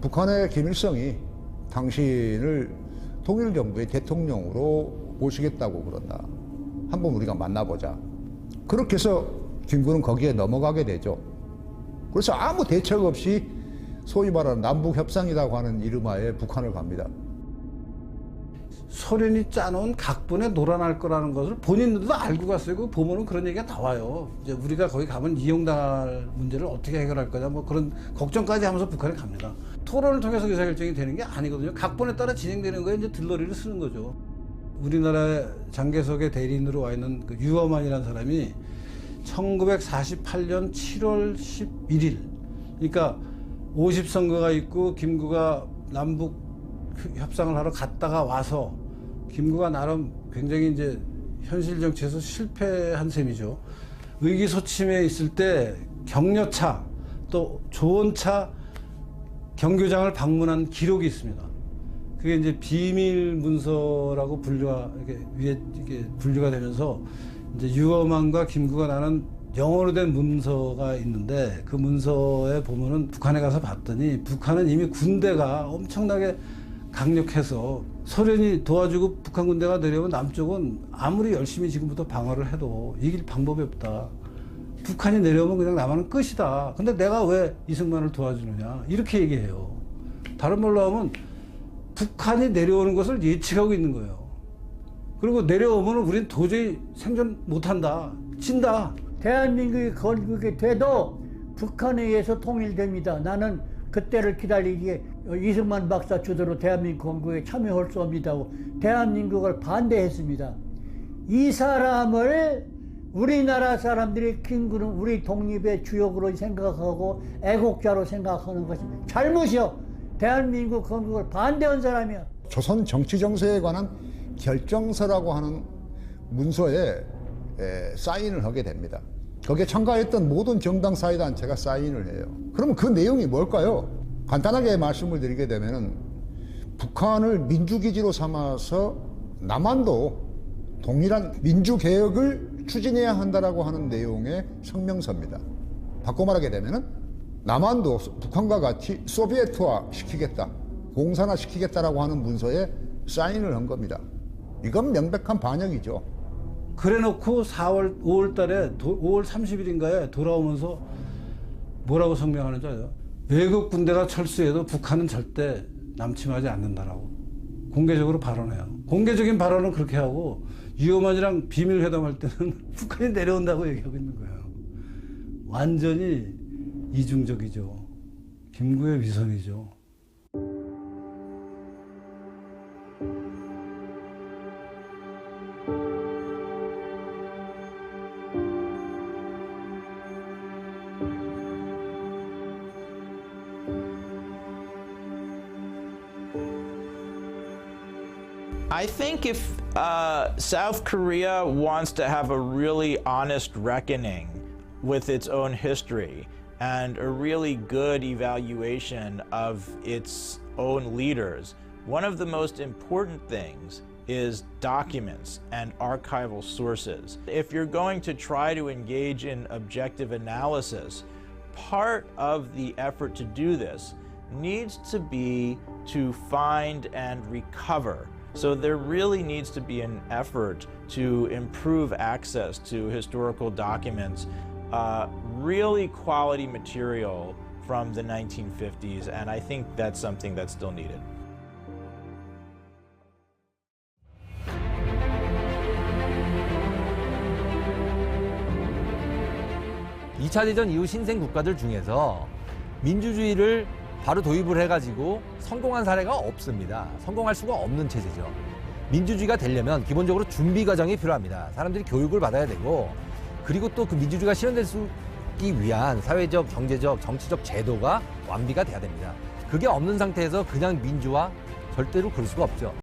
북한의 김일성이 당신을 통일정부의 대통령으로 모시겠다고 그런다. 한번 우리가 만나보자. 그렇게 해서 김구는 거기에 넘어가게 되죠. 그래서 아무 대책 없이 소위 말하는 남북협상이라고 하는 이름하에 북한을 갑니다. 소련이 짜놓은 각본에 놀아날 거라는 것을 본인들도 알고 갔어요. 그 보면은 그런 얘기가 나와요. 이제 우리가 거기 가면 이용당할 문제를 어떻게 해결할 거냐, 뭐 그런 걱정까지 하면서 북한에 갑니다. 토론을 통해서 의사결정이 되는 게 아니거든요. 각본에 따라 진행되는 거에 이제 들러리를 쓰는 거죠. 우리나라 장개석의 대리인으로 와 있는 그 유어만이라는 사람이 1948년 7월 11일, 그러니까 50선거가 있고 김구가 남북 협상을 하러 갔다가 와서 김구가 나름 굉장히 이제 현실 정치에서 실패한 셈이죠. 의기소침해 있을 때 격려차 또 조언차 경교장을 방문한 기록이 있습니다. 그게 이제 비밀 문서라고 이게 분류가 되면서 이제 유어만과 김구가 나눈 영어로 된 문서가 있는데, 그 문서에 보면은 북한에 가서 봤더니 북한은 이미 군대가 엄청나게 강력해서 소련이 도와주고 북한 군대가 내려오면 남쪽은 아무리 열심히 지금부터 방어를 해도 이길 방법이 없다. 북한이 내려오면 그냥 남한은 끝이다. 근데 내가 왜 이승만을 도와주느냐, 이렇게 얘기해요. 다른 말로 하면 북한이 내려오는 것을 예측하고 있는 거예요. 그리고 내려오면 우리는 도저히 생존 못한다, 진다. 대한민국이 건국이 돼도 북한에 의해서 통일됩니다. 나는 그때를 기다리기에 이승만 박사 주도로 대한민국 건국에 참여할 수 없다고 대한민국을 반대했습니다. 이 사람을 우리나라 사람들이 김구는 우리 독립의 주역으로 생각하고 애국자로 생각하는 것이 잘못이요. 대한민국 건국을 반대한 사람이야. 조선 정치 정세에 관한 결정서라고 하는 문서에 사인을 하게 됩니다. 거기에 참가했던 모든 정당 사회단체가 사인을 해요. 그러면 그 내용이 뭘까요? 간단하게 말씀을 드리게 되면은 북한을 민주기지로 삼아서 남한도 동일한 민주개혁을 추진해야 한다라고 하는 내용의 성명서입니다. 바꿔 말하게 되면은 남한도 북한과 같이 소비에트화 시키겠다, 공산화 시키겠다라고 하는 문서에 사인을 한 겁니다. 이건 명백한 반역이죠. 그래 놓고 5월 달에 5월 30일인가에 돌아오면서 뭐라고 성명하는지 알아요? 외국 군대가 철수해도 북한은 절대 남침하지 않는다라고 공개적으로 발언해요. 공개적인 발언은 그렇게 하고 유어만이랑 비밀회담할 때는 북한이 내려온다고 얘기하고 있는 거예요. 완전히 이중적이죠. 김구의 위선이죠. I think if South Korea wants to have a really honest reckoning with its own history and a really good evaluation of its own leaders, one of the most important things is documents and archival sources. If you're going to try to engage in objective analysis, part of the effort to do this needs to be to find and recover. So there really needs to be an effort to improve access to historical documents, really quality material from the 1950s, and I think that's something that's still needed. 이 차 대전 이후 신생 국가들 중에서 민주주의를 바로 도입을 해가지고 성공한 사례가 없습니다. 성공할 수가 없는 체제죠. 민주주의가 되려면 기본적으로 준비 과정이 필요합니다. 사람들이 교육을 받아야 되고, 그리고 또 그 민주주의가 실현될 수 있기 위한 사회적, 경제적, 정치적 제도가 완비가 돼야 됩니다. 그게 없는 상태에서 그냥 민주화 절대로 그럴 수가 없죠.